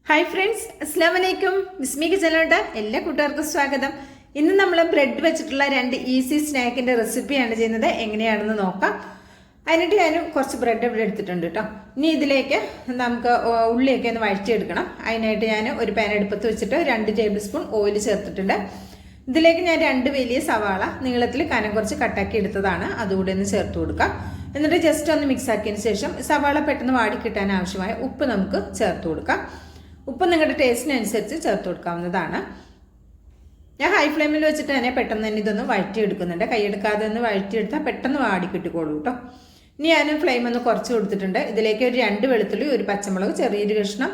Hi friends, അസ്സാം വലൈക്കും. ബിസ്മി കിച്ചണിലോട്ട് എല്ലാ കൂട്ടുകാർക്കും സ്വാഗതം. ഇന്ന് നമ്മൾ ബ്രെഡ് വെച്ചിട്ടുള്ള 2 ഈസി സ്നാക്കിൻ്റെ റെസിപ്പിയാണ് ചെയ്യുന്നത്. എങ്ങനെയാണെന്ന് നോക്കാം. അതിനായിട്ട് ഞാൻ കുറച്ച് ബ്രെഡ് ഇവിടെ എടുത്തിട്ടുണ്ട് കേട്ടോ. ഇനി ഇതിലേക്ക് നമുക്ക് ഉള്ളിയൊക്കെ ഒന്ന് വഴറ്റിയെടുക്കണം. അതിനായിട്ട് ഞാൻ ഒരു പാൻ അടുപ്പത്ത് വെച്ചിട്ട് 2 ടേബിൾ സ്പൂൺ ഓയിൽ ചേർത്തിട്ടുണ്ട്. ഇതിലേക്ക് ഞാൻ 2 വലിയ സവാള നീളത്തിൽ കനം കുറച്ച് കട്ടാക്കി എടുത്തതാണ്, അതുകൂടെ ഒന്ന് ചേർത്ത് കൊടുക്കാം. എന്നിട്ട് ജസ്റ്റ് ഒന്ന് മിക്സ് ആക്കിയതിന് ശേഷം സവാള പെട്ടെന്ന് വാടി കിട്ടാൻ ആവശ്യമായ ഉപ്പ് നമുക്ക് ചേർത്ത് കൊടുക്കാം. ഉപ്പ് നിങ്ങളുടെ ടേസ്റ്റിനനുസരിച്ച് ചേർത്ത് കൊടുക്കാവുന്നതാണ്. ഞാൻ ഹൈ ഫ്ലെയിമിൽ വെച്ചിട്ട് തന്നെ പെട്ടെന്ന് തന്നെ ഇതൊന്ന് വഴറ്റിയെടുക്കുന്നുണ്ട്. കൈയെടുക്കാതെ ഒന്ന് വഴറ്റിയെടുത്താൽ പെട്ടെന്ന് വാടി കിട്ടിക്കോളൂ കേട്ടോ. ഇനി ഞാൻ ഫ്ലെയിം ഒന്ന് കുറച്ച് കൊടുത്തിട്ടുണ്ട്. ഇതിലേക്ക് ഒരു 2 വെളുത്തുള്ളി, ഒരു പച്ചമുളക്, ചെറിയൊരു കഷ്ണം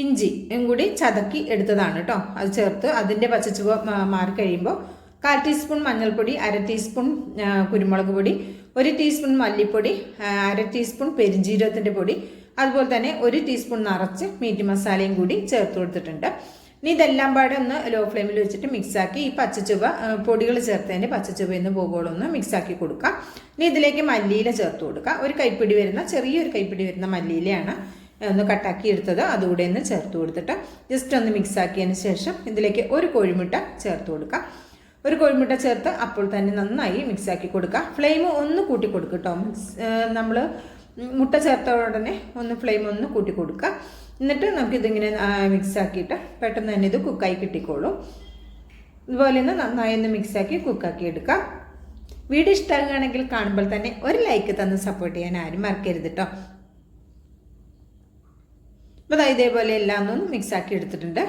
ഇഞ്ചിയും കൂടി ചതക്കി എടുത്തതാണ് കേട്ടോ. അത് ചേർത്ത് അതിൻ്റെ പച്ചച്ചുവ മാറി കഴിയുമ്പോൾ 1/4 ടീസ്പൂൺ മഞ്ഞൾപ്പൊടി, 1/2 ടീസ്പൂൺ കുരുമുളക് പൊടി, 1 ടീസ്പൂൺ മല്ലിപ്പൊടി, 1/2 ടീസ്പൂൺ പെരിഞ്ജീരകത്തിൻ്റെ പൊടി, അതുപോലെ തന്നെ 1 ടീസ്പൂൺ നിറച്ച് മീറ്റ് മസാലയും കൂടി ചേർത്ത് കൊടുത്തിട്ടുണ്ട്. ഇനി ഇതെല്ലാം പാടെ ഒന്ന് ലോ ഫ്ലെയിമിൽ വെച്ചിട്ട് മിക്സാക്കി ഈ പച്ചച്ചുവ പൊടികൾ ചേർത്തതിൻ്റെ പച്ചച്ചുവന്ന് പോകുമ്പോൾ ഒന്ന് മിക്സാക്കി കൊടുക്കാം. ഇനി ഇതിലേക്ക് മല്ലിയില ചേർത്ത് കൊടുക്കാം. ചെറിയൊരു കൈപ്പിടി വരുന്ന മല്ലിയിലയാണ് ഒന്ന് കട്ടാക്കി എടുത്തത്, അതുകൂടെ ഒന്ന് ചേർത്ത് കൊടുത്തിട്ട് ജസ്റ്റ് ഒന്ന് മിക്സാക്കിയതിന് ശേഷം ഇതിലേക്ക് ഒരു കോഴിമുട്ട ചേർത്ത് കൊടുക്കാം. ഒരു കോഴിമുട്ട ചേർത്ത് അപ്പോൾ തന്നെ നന്നായി മിക്സാക്കി കൊടുക്കുക. ഫ്ലെയിം ഒന്ന് കൂട്ടി കൊടുക്കുക കേട്ടോ. നമ്മൾ മുട്ട ചേർത്ത ഉടനെ ഒന്ന് ഫ്ലെയിം ഒന്ന് കൂട്ടി കൊടുക്കുക. എന്നിട്ട് നമുക്കിതിങ്ങനെ മിക്സാക്കിയിട്ട് പെട്ടെന്ന് തന്നെ ഇത് കുക്കായി കിട്ടിക്കോളും. ഇതുപോലെ ഒന്ന് നന്നായി ഒന്ന് മിക്സാക്കി കുക്കാക്കി എടുക്കുക. വീഡിയോ ഇഷ്ടമാകുകയാണെങ്കിൽ കാണുമ്പോൾ തന്നെ ഒരു ലൈക്ക് തന്ന് സപ്പോർട്ട് ചെയ്യാൻ ആരും മറക്കരുത് കേട്ടോ. അപ്പോൾ ഇതേപോലെ എല്ലാം ഒന്ന് മിക്സാക്കി എടുത്തിട്ടുണ്ട്.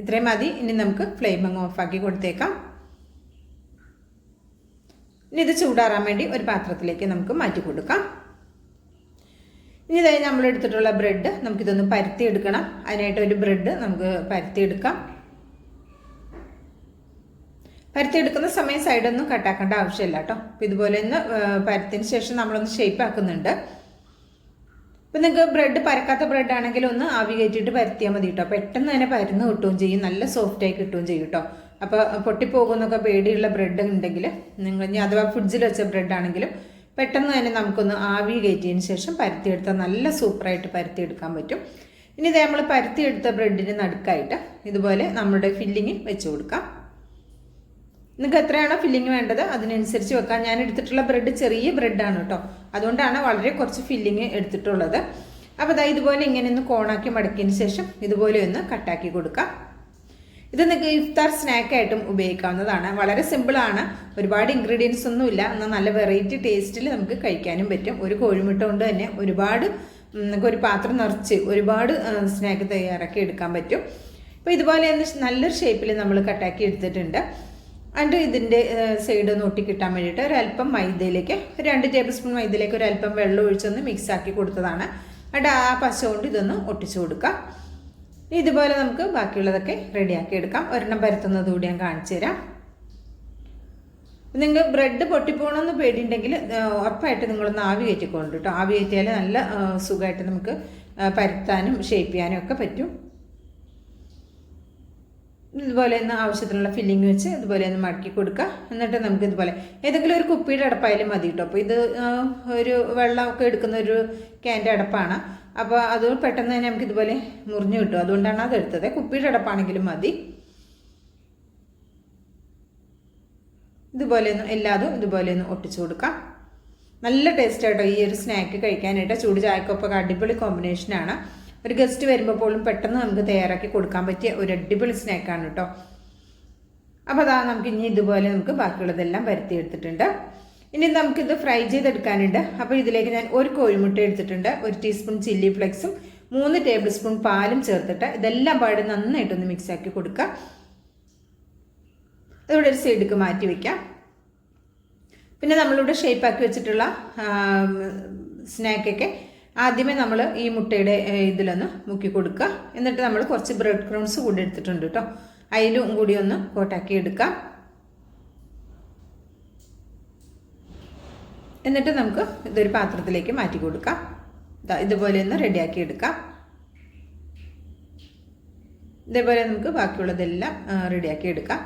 ഇത്രയും മതി. ഇനി നമുക്ക് ഫ്ലെയിം അങ്ങ് ഓഫാക്കി കൊടുത്തേക്കാം. ഇനി ഇത് ചൂടാറാൻ വേണ്ടി ഒരു പാത്രത്തിലേക്ക് നമുക്ക് മാറ്റി കൊടുക്കാം. ഇനി ഇതായി നമ്മൾ എടുത്തിട്ടുള്ള ബ്രെഡ് നമുക്കിതൊന്ന് പരത്തിയെടുക്കണം. അതിനായിട്ട് ഒരു ബ്രെഡ് നമുക്ക് പരത്തിയെടുക്കാം. പരത്തിയെടുക്കുന്ന സമയം സൈഡൊന്നും കട്ടാക്കേണ്ട ആവശ്യമില്ല കേട്ടോ. അപ്പോൾ ഇതുപോലെ ഒന്ന് പരത്തിന് ശേഷം നമ്മളൊന്ന് ഷേപ്പ് ആക്കുന്നുണ്ട്. ഇപ്പം നിങ്ങൾക്ക് ബ്രെഡ് പരക്കാത്ത ബ്രെഡ് ആണെങ്കിൽ ഒന്ന് ആവി കയറ്റിയിട്ട് പരത്തിയാൽ മതി കേട്ടോ. പെട്ടെന്ന് തന്നെ പരന്ന് കിട്ടുകയും ചെയ്യും, നല്ല സോഫ്റ്റായി കിട്ടുകയും ചെയ്യും കേട്ടോ. അപ്പോൾ പൊട്ടിപ്പോകുന്നൊക്കെ പേടിയുള്ള ബ്രെഡ് ഉണ്ടെങ്കിൽ നിങ്ങൾ ഇനി അഥവാ ഫ്രിഡ്ജിൽ വെച്ച ബ്രെഡ് ആണെങ്കിലും പെട്ടെന്ന് തന്നെ നമുക്കൊന്ന് ആവി കയറ്റിയതിന് ശേഷം പരത്തിയെടുത്താൽ നല്ല സൂപ്പറായിട്ട് പരത്തിയെടുക്കാൻ പറ്റും. ഇനി ഇത് നമ്മൾ പരത്തിയെടുത്ത ബ്രെഡിന് നടുക്കായിട്ട് ഇതുപോലെ നമ്മുടെ ഫില്ലിങ് വെച്ച് കൊടുക്കാം. നിങ്ങൾക്ക് എത്രയാണോ ഫില്ലിങ് വേണ്ടത് അതിനനുസരിച്ച് വെക്കാം. ഞാൻ എടുത്തിട്ടുള്ള ബ്രെഡ് ചെറിയ ബ്രെഡാണ് കേട്ടോ, അതുകൊണ്ടാണ് വളരെ കുറച്ച് ഫില്ലിങ് എടുത്തിട്ടുള്ളത്. അപ്പോൾ ഇതുപോലെ ഇങ്ങനെ ഒന്ന് കോണാക്കി മടക്കിയതിന് ശേഷം ഇതുപോലെ ഒന്ന് കട്ടാക്കി കൊടുക്കാം. ഇത് നിങ്ങൾക്ക് ഇഫ്താർ സ്നാക്കായിട്ടും ഉപയോഗിക്കാവുന്നതാണ്. വളരെ സിമ്പിളാണ്, ഒരുപാട് ഇൻഗ്രീഡിയൻസ് ഒന്നുമില്ല, എന്നാൽ നല്ല വെറൈറ്റി ടേസ്റ്റിൽ നമുക്ക് കഴിക്കാനും പറ്റും. ഒരു കോഴിമുട്ട കൊണ്ട് തന്നെ നമുക്ക് ഒരു പാത്രം നിറച്ച് ഒരുപാട് സ്നാക്ക് തയ്യാറാക്കി എടുക്കാൻ പറ്റും. അപ്പോൾ ഇതുപോലെ നല്ലൊരു ഷേപ്പിൽ നമ്മൾ കട്ടാക്കി എടുത്തിട്ടുണ്ട്. അതിൻ്റെ ഇതിൻ്റെ സൈഡ് ഒന്ന് ഒട്ടിക്കിട്ടാൻ വേണ്ടിയിട്ട് ഒരല്പം മൈദയിലേക്ക് 2 ടേബിൾ സ്പൂൺ മൈദയിലേക്ക് ഒരല്പം വെള്ളം ഒഴിച്ചൊന്ന് മിക്സാക്കി കൊടുത്തതാണ്. എന്നിട്ട് ആ പശ കൊണ്ട് ഇതൊന്ന് ഒട്ടിച്ചു കൊടുക്കാം. ഇതുപോലെ നമുക്ക് ബാക്കിയുള്ളതൊക്കെ റെഡിയാക്കി എടുക്കാം. ഒരെണ്ണം പരത്തുന്നത് കൂടി ഞാൻ കാണിച്ചു തരാം. നിങ്ങൾ ബ്രെഡ് പൊട്ടിപ്പോകണമെന്ന് പേടിയുണ്ടെങ്കിൽ ഉറപ്പായിട്ട് നിങ്ങളൊന്ന് ആവി കയറ്റിക്കൊണ്ട് കേട്ടോ. ആവി കയറ്റിയാൽ നല്ല സുഖമായിട്ട് നമുക്ക് പരത്താനും ഷേപ്പ് ചെയ്യാനും ഒക്കെ പറ്റും. ഇതുപോലെ ഒന്ന് ആവശ്യത്തിനുള്ള ഫില്ലിങ് വെച്ച് ഇതുപോലെ ഒന്ന് മടക്കി കൊടുക്കുക. എന്നിട്ട് നമുക്ക് ഇതുപോലെ ഏതെങ്കിലും ഒരു കുപ്പിയുടെ അടപ്പായാലും മതി കേട്ടോ. അപ്പോൾ ഇത് ഒരു വെള്ളമൊക്കെ എടുക്കുന്ന ഒരു ക്യാൻ്റെ അടപ്പാണ്. അപ്പോൾ അത് പെട്ടെന്ന് തന്നെ നമുക്ക് ഇതുപോലെ മുറിഞ്ഞു കിട്ടും, അതുകൊണ്ടാണ് അത് എടുത്തത്. കുപ്പിയുടെ അടപ്പാണെങ്കിലും മതി. ഇതുപോലെ ഒന്ന് എല്ലാതും ഇതുപോലെ ഒന്ന് ഒട്ടിച്ചു കൊടുക്കാം. നല്ല ടേസ്റ്റ് ആയിട്ടോ ഈ ഒരു സ്നാക്ക് കഴിക്കാനായിട്ട്. ചൂട് ചായക്കൊപ്പം അടിപൊളി കോമ്പിനേഷനാണ്. ഒരു ഗസ്റ്റ് വരുമ്പോൾ പോലും പെട്ടെന്ന് നമുക്ക് തയ്യാറാക്കി കൊടുക്കാൻ പറ്റിയ ഒരു അടിപൊളി സ്നാക്കാണ് കേട്ടോ. അപ്പോൾ നമുക്ക് ഇനി ഇതുപോലെ നമുക്ക് ബാക്കിയുള്ളതെല്ലാം പരത്തിയെടുത്തിട്ടുണ്ട്. ഇനി നമുക്കിത് ഫ്രൈ ചെയ്തെടുക്കാനുണ്ട്. അപ്പോൾ ഇതിലേക്ക് ഞാൻ ഒരു കോഴിമുട്ട എടുത്തിട്ടുണ്ട്, 1 ടീസ്പൂൺ ചില്ലി ഫ്ലെക്സും 3 ടേബിൾ സ്പൂൺ പാലും ചേർത്തിട്ട് ഇതെല്ലാം പാടെ നന്നായിട്ടൊന്ന് മിക്സാക്കി കൊടുക്കുക. അതിവിടെ ഒരു സൈഡിലേക്ക് മാറ്റി വയ്ക്കാം. പിന്നെ നമ്മളിവിടെ ഷേപ്പാക്കി വെച്ചിട്ടുള്ള സ്നാക്കൊക്കെ ആദ്യമേ നമ്മൾ ഈ മുട്ടയുടെ ഇതിലൊന്ന് മുക്കി കൊടുക്കുക. എന്നിട്ട് നമ്മൾ കുറച്ച് ബ്രെഡ് ക്രംസ് കൂടി എടുത്തിട്ടുണ്ട് കേട്ടോ, അതിലും കൂടി ഒന്ന് കോട്ടാക്കി എടുക്കാം. എന്നിട്ട് നമുക്ക് ഇതൊരു പാത്രത്തിലേക്ക് മാറ്റി കൊടുക്കാം. ഇതുപോലെ ഒന്ന് റെഡിയാക്കി എടുക്കാം. ഇതേപോലെ നമുക്ക് ബാക്കിയുള്ളതെല്ലാം റെഡിയാക്കി എടുക്കാം.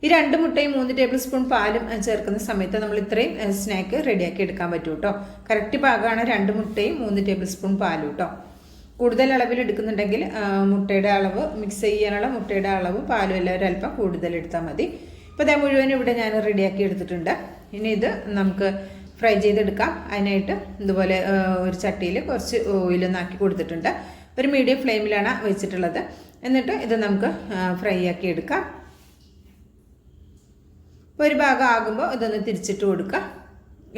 ഈ 2 മുട്ടയും 3 ടേബിൾ സ്പൂൺ പാലും ചേർക്കുന്ന സമയത്ത് നമ്മൾ ഇത്രയും സ്നാക്ക് റെഡിയാക്കി എടുക്കാൻ പറ്റും കേട്ടോ. കറക്റ്റ് പാകമാണ് 2 മുട്ടയും 3 ടേബിൾ സ്പൂൺ പാലും കേട്ടോ. കൂടുതൽ അളവിൽ എടുക്കുന്നുണ്ടെങ്കിൽ മുട്ടയുടെ അളവ് മിക്സ് ചെയ്യാനുള്ള മുട്ടയുടെ അളവ് പാലും എല്ലാം ഒരല്പം കൂടുതൽ എടുത്താൽ മതി. ഇപ്പോൾ ഇതേ മുഴുവനും ഇവിടെ ഞാൻ റെഡിയാക്കി എടുത്തിട്ടുണ്ട്. ഇനി ഇത് നമുക്ക് ഫ്രൈ ചെയ്തെടുക്കാം. അതിനായിട്ട് ഇതുപോലെ ഒരു ചട്ടിയിൽ കുറച്ച് ഓയിലൊന്നാക്കി കൊടുത്തിട്ടുണ്ട്. ഒരു മീഡിയം ഫ്ലെയിമിലാണ് വെച്ചിട്ടുള്ളത്. എന്നിട്ട് ഇത് നമുക്ക് ഫ്രൈ ആക്കി എടുക്കാം. ഇപ്പോൾ ഒരു ഭാഗം ആകുമ്പോൾ ഇതൊന്ന് തിരിച്ചിട്ട് കൊടുക്കുക.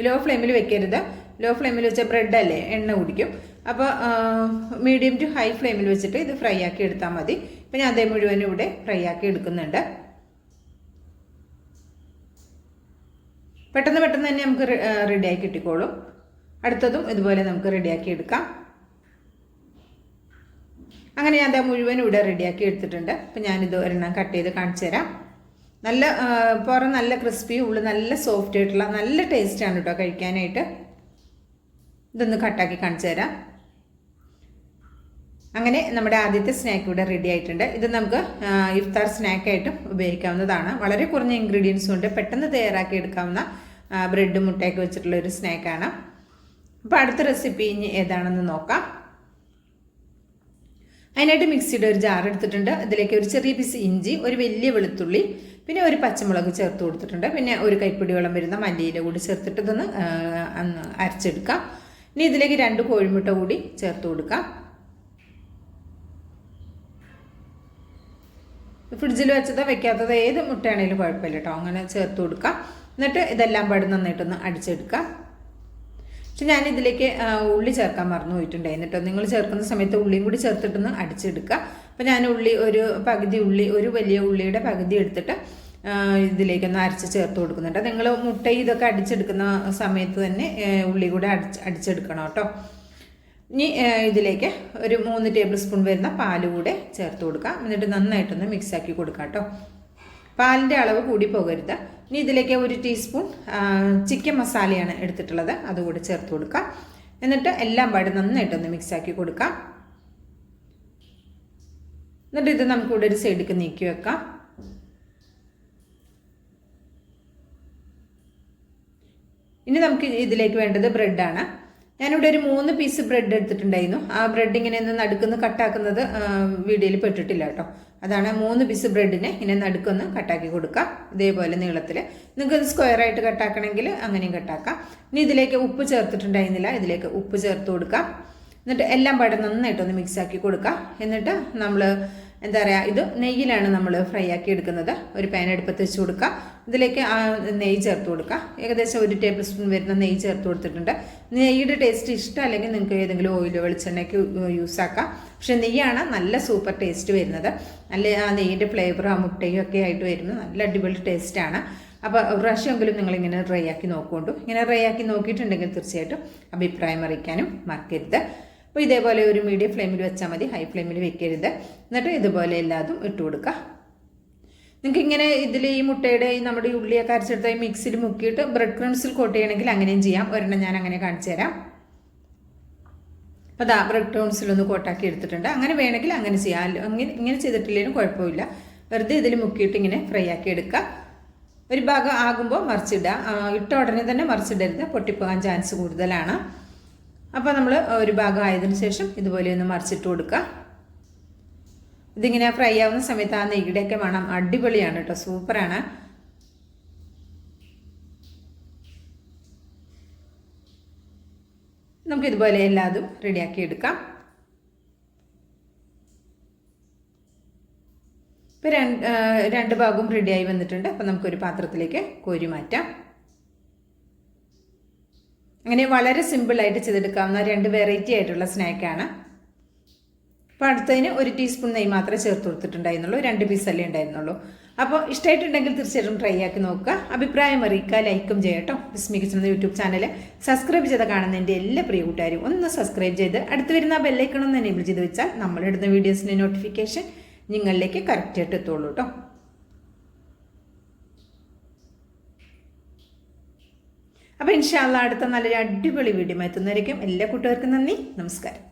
ലോ ഫ്ലെയിമിൽ വെക്കരുത്. ലോ ഫ്ലെയിമിൽ വെച്ചാൽ ബ്രെഡല്ലേ എണ്ണ കുടിക്കും. അപ്പോൾ മീഡിയം ടു ഹൈ ഫ്ലെയിമിൽ വെച്ചിട്ട് ഇത് ഫ്രൈ ആക്കി എടുത്താൽ മതി. ഇപ്പം ഞാൻ അതേ മുഴുവനും ഇവിടെ ഫ്രൈ ആക്കി എടുക്കുന്നുണ്ട്. പെട്ടെന്ന് പെട്ടെന്ന് തന്നെ നമുക്ക് റെഡിയാക്കി കിട്ടിക്കോളും. അടുത്തതും ഇതുപോലെ നമുക്ക് റെഡിയാക്കി എടുക്കാം. അങ്ങനെ ഞാൻ അതേ മുഴുവനും ഇവിടെ റെഡിയാക്കി എടുത്തിട്ടുണ്ട്. അപ്പം ഞാനിത് ഒരെണ്ണം കട്ട് ചെയ്ത് കാണിച്ചു തരാം. നല്ല പുറം നല്ല ക്രിസ്പി, ഉള്ളിൽ നല്ല സോഫ്റ്റ് ആയിട്ടുള്ള നല്ല ടേസ്റ്റാണ് കേട്ടോ കഴിക്കാനായിട്ട്. ഇതൊന്ന് കട്ടാക്കി കാണിച്ചു തരാം. അങ്ങനെ നമ്മുടെ ആദ്യത്തെ സ്നാക്ക് ഇവിടെ റെഡി ആയിട്ടുണ്ട്. ഇത് നമുക്ക് ഇഫ്താർ സ്നാക്കായിട്ടും ഉപയോഗിക്കാവുന്നതാണ്. വളരെ കുറഞ്ഞ ഇൻഗ്രീഡിയൻസ് കൊണ്ട് പെട്ടെന്ന് തയ്യാറാക്കി എടുക്കാവുന്ന ബ്രെഡ് മുട്ടയൊക്കെ വെച്ചിട്ടുള്ള ഒരു സ്നാക്കാണ്. അപ്പോൾ അടുത്ത റെസിപ്പി ഇനി ഏതാണെന്ന് നോക്കാം. അതിനായിട്ട് മിക്സിയുടെ ഒരു ജാർ എടുത്തിട്ടുണ്ട്. ഇതിലേക്ക് ഒരു ചെറിയ പീസ് ഇഞ്ചി, ഒരു വലിയ വെളുത്തുള്ളി, പിന്നെ ഒരു പച്ചമുളക് ചേർത്ത് കൊടുത്തിട്ടുണ്ട്. പിന്നെ ഒരു കൈപ്പിടിയോളം വരുന്ന മല്ലിയില കൂടി ചേർത്തിട്ട് ഇതൊന്ന് അരച്ചെടുക്കാം. ഇനി ഇതിലേക്ക് 2 കോഴിമുട്ട കൂടി ചേർത്ത് കൊടുക്കാം. ഫ്രിഡ്ജിൽ വെച്ചതോ വെക്കാത്തതോ ഏത് മുട്ടയാണെങ്കിലും കുഴപ്പമില്ല കേട്ടോ. അങ്ങനെ ചേർത്ത് കൊടുക്കാം. എന്നിട്ട് ഇതെല്ലാം പാട് നന്നായിട്ടൊന്ന് അടിച്ചെടുക്കാം. പക്ഷെ ഞാനിതിലേക്ക് ഉള്ളി ചേർക്കാൻ മറന്നു പോയിട്ടുണ്ടായി. എന്നിട്ടോ നിങ്ങൾ ചേർക്കുന്ന സമയത്ത് ഉള്ളിയും കൂടി ചേർത്തിട്ടൊന്ന് അടിച്ചെടുക്കുക. അപ്പോൾ ഞാൻ ഉള്ളി ഒരു പകുതി ഉള്ളി, ഒരു വലിയ ഉള്ളിയുടെ പകുതി എടുത്തിട്ട് ഇതിലേക്കൊന്ന് അരച്ച് ചേർത്ത് കൊടുക്കുന്നുണ്ട്. നിങ്ങൾ മുട്ട ഇതൊക്കെ അടിച്ചെടുക്കുന്ന സമയത്ത് തന്നെ ഉള്ളി കൂടെ അടിച്ചെടുക്കണം കേട്ടോ. ഇനി ഇതിലേക്ക് ഒരു 3 ടേബിൾ സ്പൂൺ വരുന്ന പാല് കൂടെ ചേർത്ത് കൊടുക്കാം. എന്നിട്ട് നന്നായിട്ടൊന്ന് മിക്സാക്കി കൊടുക്കാം കേട്ടോ. പാലിൻ്റെ അളവ് കൂടി പോകരുത്. ഇനി ഇതിലേക്ക് 1 ടീസ്പൂൺ ചിക്കൻ മസാലയാണ് എടുത്തിട്ടുള്ളത്. അതുകൂടെ ചേർത്ത് കൊടുക്കാം. എന്നിട്ട് എല്ലാം പാട് നന്നായിട്ടൊന്ന് മിക്സാക്കി കൊടുക്കാം. എന്നിട്ട് ഇത് നമുക്കിവിടെ ഒരു സൈഡിലേക്ക് നീക്കി വെക്കാം. ഇനി നമുക്ക് ഇതിലേക്ക് വേണ്ടത് ബ്രെഡാണ്. ഞാനിവിടെ ഒരു 3 പീസ് ബ്രെഡ് എടുത്തിട്ടുണ്ടായിരുന്നു. ആ ബ്രെഡ് ഇങ്ങനെ ഒന്ന് നടുക്കൊന്ന് കട്ടാക്കുന്നത് വീഡിയോയിൽ പെട്ടിട്ടില്ല കേട്ടോ. അതാണ് 3 പീസ് ബ്രെഡിനെ ഇങ്ങനെ നടുക്കൊന്ന് കട്ടാക്കി കൊടുക്കാം. ഇതേപോലെ നീളത്തിൽ. നിങ്ങൾക്ക് സ്ക്വയറായിട്ട് കട്ടാക്കണമെങ്കിൽ അങ്ങനെയും കട്ടാക്കാം. ഇനി ഇതിലേക്ക് ഉപ്പ് ചേർത്തിട്ടുണ്ടായിരുന്നില്ല. ഇതിലേക്ക് ഉപ്പ് ചേർത്ത് കൊടുക്കാം. എന്നിട്ട് എല്ലാം പാടെ നന്നായിട്ടൊന്ന് മിക്സാക്കി കൊടുക്കാം. എന്നിട്ട് നമ്മൾ എന്താ പറയുക, ഇത് നെയ്യിലാണ് നമ്മൾ ഫ്രൈ ആക്കി എടുക്കുന്നത്. ഒരു പാൻ അടുപ്പത്ത് വെച്ച് കൊടുക്കുക. ഇതിലേക്ക് നെയ്യ് ചേർത്ത് കൊടുക്കുക. ഏകദേശം 1 ടേബിൾ സ്പൂൺ വരുന്ന നെയ്യ് ചേർത്ത് കൊടുത്തിട്ടുണ്ട്. നെയ്യുടെ ടേസ്റ്റ് ഇഷ്ടമല്ലെങ്കിൽ നിങ്ങൾക്ക് ഏതെങ്കിലും ഓയിലോ വെളിച്ചെണ്ണയ്ക്ക് യൂസ് ആക്കാം. പക്ഷെ നെയ്യാണ് നല്ല സൂപ്പർ ടേസ്റ്റ് വരുന്നത്. നല്ല ആ നെയ്യിൻ്റെ ഫ്ലേവർ ആ മുട്ടയും ഒക്കെ ആയിട്ട് വരുന്നത് നല്ല അടിപൊളി ടേസ്റ്റാണ്. അപ്പോൾ ഒരു പ്രാവശ്യമെങ്കിലും നിങ്ങളിങ്ങനെ ട്രൈ ആക്കി നോക്കുകൊണ്ടു. ഇങ്ങനെ ട്രൈ ആക്കി നോക്കിയിട്ടുണ്ടെങ്കിൽ തീർച്ചയായിട്ടും അഭിപ്രായം അറിയിക്കാനും മറക്കരുത്. അപ്പോൾ ഇതേപോലെ ഒരു മീഡിയം ഫ്ലെയിമിൽ വെച്ചാൽ മതി, ഹൈ ഫ്ലെയിമിൽ വെക്കരുത്. എന്നിട്ട് ഇതുപോലെ എല്ലാതും ഇട്ട് കൊടുക്കുക. നിങ്ങൾക്ക് ഇങ്ങനെ ഇതിൽ ഈ മുട്ടയുടെ നമ്മുടെ ഉള്ളിയൊക്കെ അരച്ചെടുത്ത ഈ മിക്സിൽ മുക്കിയിട്ട് ബ്രെഡ് ക്രംസിൽ കോട്ട് ചെയ്യണമെങ്കിൽ അങ്ങനെയും ചെയ്യാം. ഒരെണ്ണം ഞാൻ അങ്ങനെ കാണിച്ചു തരാം. അപ്പോൾ അതാ ബ്രെഡ് ക്രംസിലൊന്ന് കോട്ടാക്കി എടുത്തിട്ടുണ്ട്. അങ്ങനെ വേണമെങ്കിൽ അങ്ങനെ ചെയ്യാം. ഇങ്ങനെ ചെയ്തിട്ടില്ലെങ്കിലും കുഴപ്പമില്ല. വെറുതെ ഇതിൽ മുക്കിയിട്ട് ഇങ്ങനെ ഫ്രൈ ആക്കി എടുക്കുക. ഒരു ഭാഗം ആകുമ്പോൾ മറിച്ചിടുക. ഇട്ട ഉടനെ തന്നെ മറിച്ചിടരുത്, പൊട്ടിപ്പോകാൻ ചാൻസ് കൂടുതലാണ്. അപ്പോൾ നമ്മൾ ഒരു ഭാഗം ആയതിനു ശേഷം ഇതുപോലെ ഒന്ന് മറിച്ചിട്ട് കൊടുക്കുക. ഇതിങ്ങനെ ഫ്രൈ ആവുന്ന സമയത്ത് ആ നെയ്യുടെയൊക്കെ മണം അടിപൊളിയാണ് കേട്ടോ, സൂപ്പറാണ്. നമുക്കിതുപോലെ എല്ലാതും റെഡിയാക്കി എടുക്കാം. ഇപ്പോൾ രണ്ട് ഭാഗവും റെഡിയായി വന്നിട്ടുണ്ട്. അപ്പോൾ നമുക്കൊരു പാത്രത്തിലേക്ക് കോരി മാറ്റാം. അങ്ങനെ വളരെ സിമ്പിളായിട്ട് ചെയ്തെടുക്കാവുന്ന 2 വെറൈറ്റി ആയിട്ടുള്ള സ്നാക്കാണ്. അപ്പോൾ അടുത്തതിന് 1 ടീസ്പൂൺ നെയ്യ് മാത്രമേ ചേർത്ത് കൊടുത്തിട്ടുണ്ടായിരുന്നുള്ളൂ. 2 പീസല്ലേ ഉണ്ടായിരുന്നുള്ളൂ. അപ്പോൾ ഇഷ്ടമായിട്ടുണ്ടെങ്കിൽ തീർച്ചയായിട്ടും ട്രൈ ആക്കി നോക്കുക. അഭിപ്രായം അറിയിക്കുക, ലൈക്കും ചെയ്യട്ടോ. ബിസ്മി കിച്ചൺ എന്ന യൂട്യൂബ് ചാനൽ സബ്സ്ക്രൈബ് ചെയ്ത് കാണുന്ന എൻ്റെ എല്ലാ പ്രിയ കൂട്ടുകാരും ഒന്ന് സബ്സ്ക്രൈബ് ചെയ്ത് അടുത്ത് വരുന്ന ബെല്ലൈക്കണം ഒന്ന് എനേബിൾ ചെയ്ത് വെച്ചാൽ നമ്മളിടുന്ന വീഡിയോസിൻ്റെ നോട്ടിഫിക്കേഷൻ നിങ്ങളിലേക്ക് കറക്റ്റായിട്ട് എത്തുള്ളൂ കേട്ടോ. അപ്പോൾ ഇൻഷാ അല്ലാഹ് അടുത്ത നല്ലൊരു അടിപൊളി വീഡിയോ എത്തുന്നതായിരിക്കും. എല്ലാ കൂട്ടുകാർക്കും നന്ദി, നമസ്കാരം.